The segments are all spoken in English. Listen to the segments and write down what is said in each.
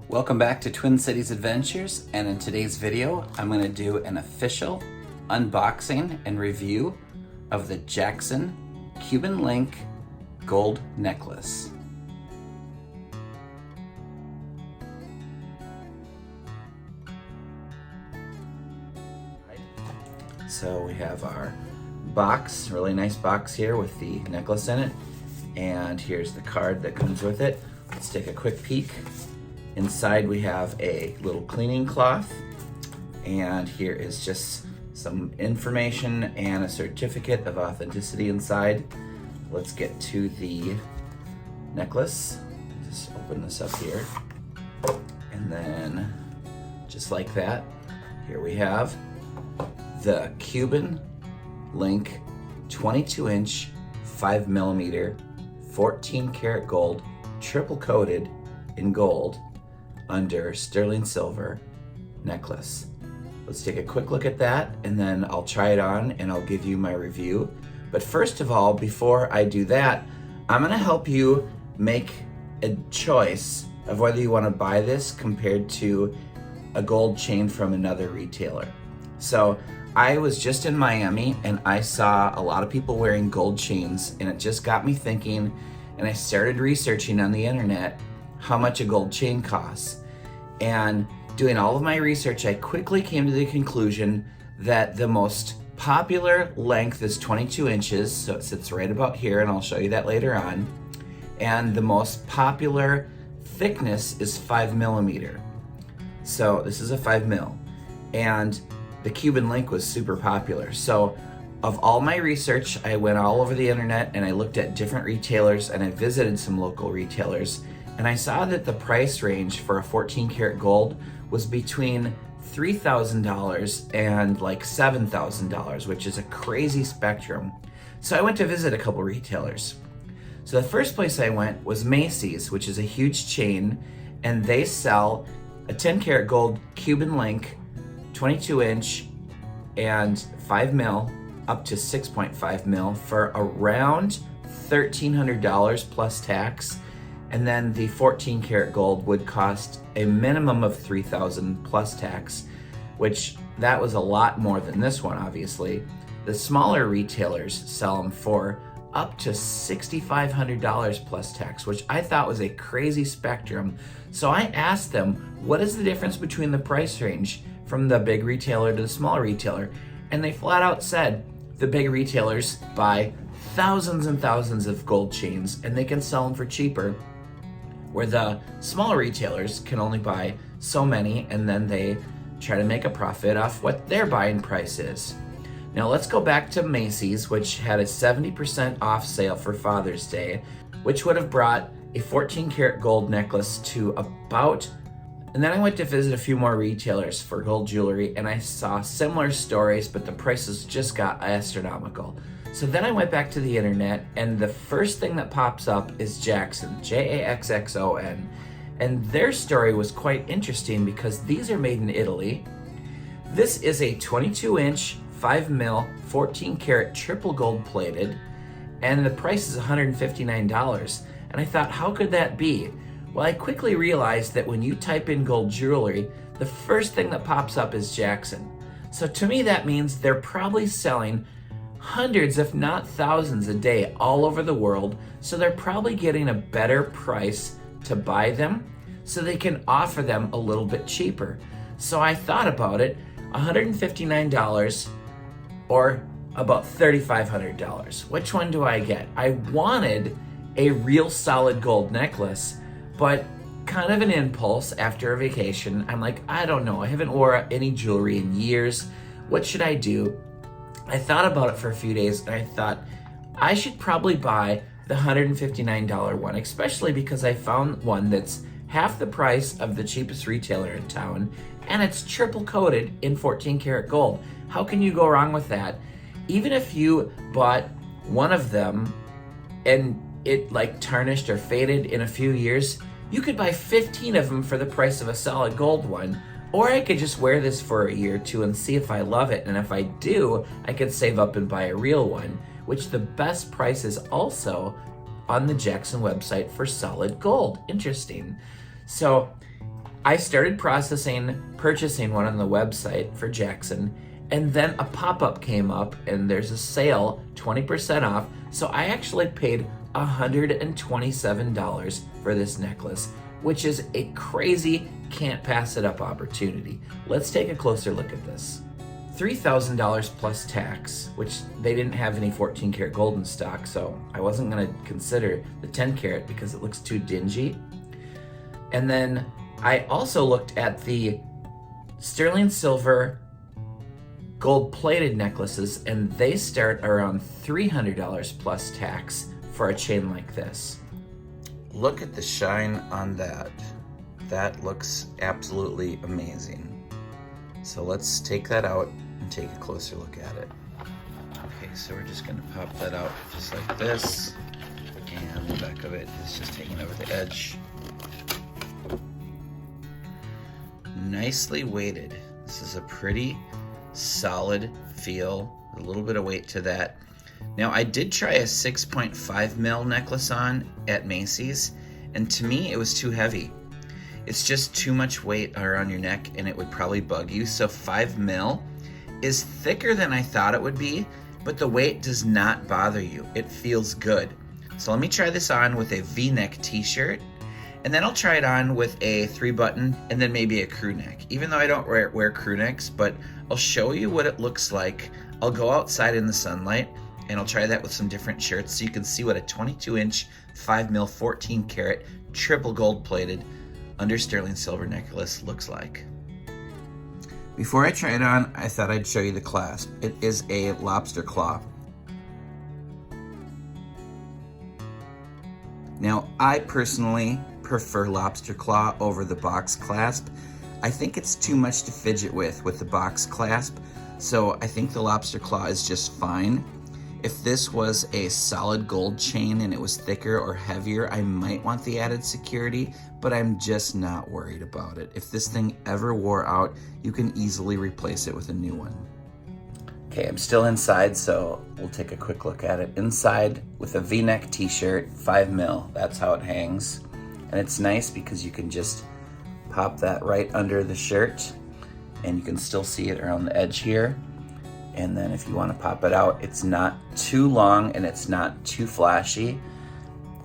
Welcome back to Twin Cities Adventures, and in today's video I'm going to do an official unboxing and review of the Jackson Cuban Link gold necklace. So we have our box, really nice box here with the necklace in it, and here's the card that comes with it. Let's take a quick peek. Inside we have a little cleaning cloth, and here is just some information and a certificate of authenticity inside. Let's get to the necklace. Just open this up here, and then just like that, here we have the Cuban Link 22-inch 5mm 14 karat gold, triple coated in gold under sterling silver necklace. Let's take a quick look at that, and then I'll try it on and I'll give you my review. But first of all, before I do that, I'm gonna help you make a choice of whether you wanna buy this compared to a gold chain from another retailer. So I was just in Miami and I saw a lot of people wearing gold chains, and it just got me thinking, and I started researching on the internet how much a gold chain costs. And doing all of my research, I quickly came to the conclusion that the most popular length is 22 inches, so it sits right about here, and I'll show you that later on. And the most popular thickness is 5mm. So this is a 5mm. And the Cuban Link was super popular. So of all my research, I went all over the internet and I looked at different retailers, and I visited some local retailers, and I saw that the price range for a 14 karat gold was between $3,000 and like $7,000, which is a crazy spectrum. So I went to visit a couple retailers. So the first place I went was Macy's, which is a huge chain, and they sell a 10 karat gold Cuban Link 22-inch and 5mm up to 6.5mm for around $1,300 plus tax. And then the 14 karat gold would cost a minimum of $3,000 plus tax, which that was a lot more than this one, obviously. The smaller retailers sell them for up to $6,500 plus tax, which I thought was a crazy spectrum. So I asked them, what is the difference between the price range from the big retailer to the small retailer? And they flat out said the big retailers buy thousands and thousands of gold chains and they can sell them for cheaper, where the smaller retailers can only buy so many, and then they try to make a profit off what their buying price is. Now let's go back to Macy's, which had a 70% off sale for Father's Day, which would have brought a 14 karat gold necklace to about. And then I went to visit a few more retailers for gold jewelry, and I saw similar stories, but the prices just got astronomical. So then I went back to the internet, and the first thing that pops up is Jackson, Jaxxon. And their story was quite interesting because these are made in Italy. This is a 22-inch 5mm 14 karat triple gold plated, and the price is $159. And I thought, how could that be? Well, I quickly realized that when you type in gold jewelry, the first thing that pops up is Jackson. So to me, that means they're probably selling hundreds, if not thousands, a day all over the world. So they're probably getting a better price to buy them, so they can offer them a little bit cheaper. So I thought about it, $159 or about $3,500. Which one do I get? I wanted a real solid gold necklace, but kind of an impulse after a vacation. I'm like, I don't know, I haven't worn any jewelry in years. What should I do? I thought about it for a few days, and I thought I should probably buy the $159 one, especially because I found one that's half the price of the cheapest retailer in town, and it's triple coated in 14 karat gold. How can you go wrong with that? Even if you bought one of them and it like tarnished or faded in a few years, you could buy 15 of them for the price of a solid gold one. Or I could just wear this for a year or two and see if I love it. And if I do, I could save up and buy a real one, which the best price is also on the Jackson website for solid gold. Interesting. So I started purchasing one on the website for Jackson, and then a pop-up came up and there's a sale, 20% off. So I actually paid $127 for this necklace, which is a crazy, can't pass it up opportunity. Let's take a closer look at this. $3,000 plus tax, which they didn't have any 14 karat gold in stock, so I wasn't gonna consider the 10 karat because it looks too dingy. And then I also looked at the sterling silver gold plated necklaces, and they start around $300 plus tax for a chain like this. Look at the shine on that. That looks absolutely amazing. So let's take that out and take a closer look at it. Okay, so we're just gonna pop that out just like this, and the back of it is just hanging over the edge. Nicely weighted. This is a pretty solid feel, a little bit of weight to that. Now I did try a 6.5 mil necklace on at Macy's, and to me it was too heavy. It's just too much weight around your neck and it would probably bug you. So 5 mil is thicker than I thought it would be, but the weight does not bother you. It feels good. So let me try this on with a V-neck t-shirt, and then I'll try it on with a 3-button and then maybe a crew neck. Even though I don't wear crew necks, but I'll show you what it looks like. I'll go outside in the sunlight and I'll try that with some different shirts so you can see what a 22-inch 5 mil 14 karat triple gold plated under sterling silver necklace looks like. Before I try it on, I thought I'd show you the clasp. It is a lobster claw. Now, I personally prefer lobster claw over the box clasp. I think it's too much to fidget with the box clasp, so I think the lobster claw is just fine. If this was a solid gold chain and it was thicker or heavier, I might want the added security, but I'm just not worried about it. If this thing ever wore out, you can easily replace it with a new one. Okay, I'm still inside, so we'll take a quick look at it. Inside with a V-neck t-shirt, 5 mil, that's how it hangs. And it's nice because you can just pop that right under the shirt and you can still see it around the edge here. And then if you want to pop it out, it's not too long and it's not too flashy.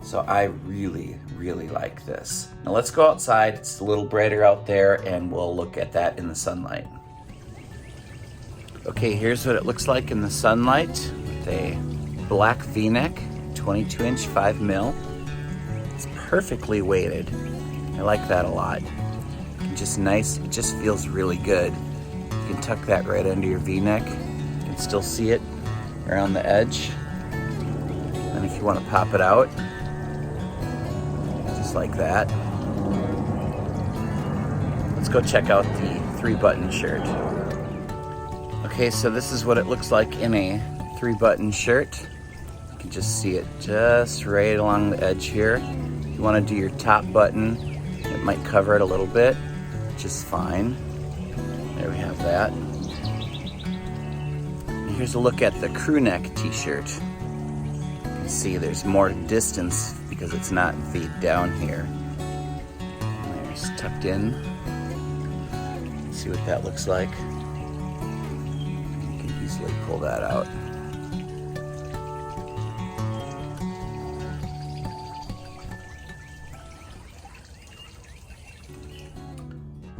So I really, really like this. Now let's go outside. It's a little brighter out there and we'll look at that in the sunlight. Okay, here's what it looks like in the sunlight with a black V-neck, 22-inch 5 mil. It's perfectly weighted. I like that a lot. Just nice, it just feels really good. You can tuck that right under your V-neck. You can still see it around the edge. And if you want to pop it out, just like that. Let's go check out the 3-button shirt. Okay, so this is what it looks like in a 3-button shirt. You can just see it just right along the edge here. If you want to do your top button, it might cover it a little bit, which is fine. There we have that. And here's a look at the crew neck t-shirt. You can see there's more distance because it's not V'd down here. And there's tucked in. See what that looks like. You can easily pull that out.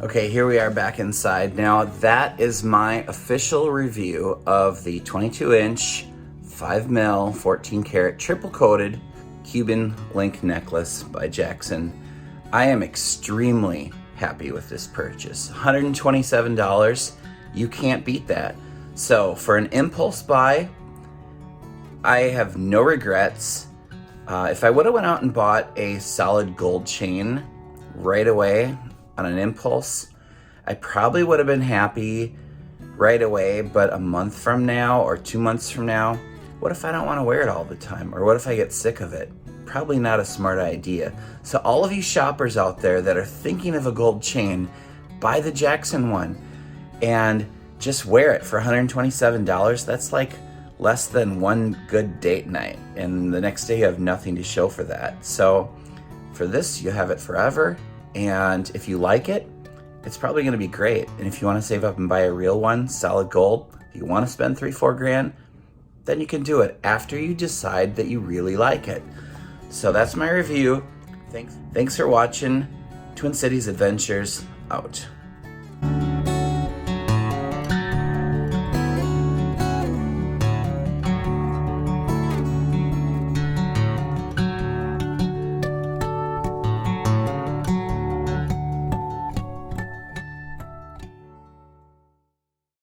Okay, here we are back inside. Now that is my official review of the 22-inch 5 mil 14 karat triple coated Cuban link necklace by Jackson. I am extremely happy with this purchase. $127, you can't beat that. So for an impulse buy, I have no regrets. If I would have went out and bought a solid gold chain right away on an impulse, I probably would have been happy right away, but a month from now or 2 months from now, what if I don't want to wear it all the time? Or what if I get sick of it? Probably not a smart idea. So all of you shoppers out there that are thinking of a gold chain, buy the Jackson one and just wear it for $127. That's like less than one good date night, and the next day you have nothing to show for that. So for this, you have it forever. And if you like it, it's probably gonna be great. And if you wanna save up and buy a real one, solid gold, if you wanna spend 3-4 grand, then you can do it after you decide that you really like it. So that's my review. Thanks for watching. Twin Cities Adventures out.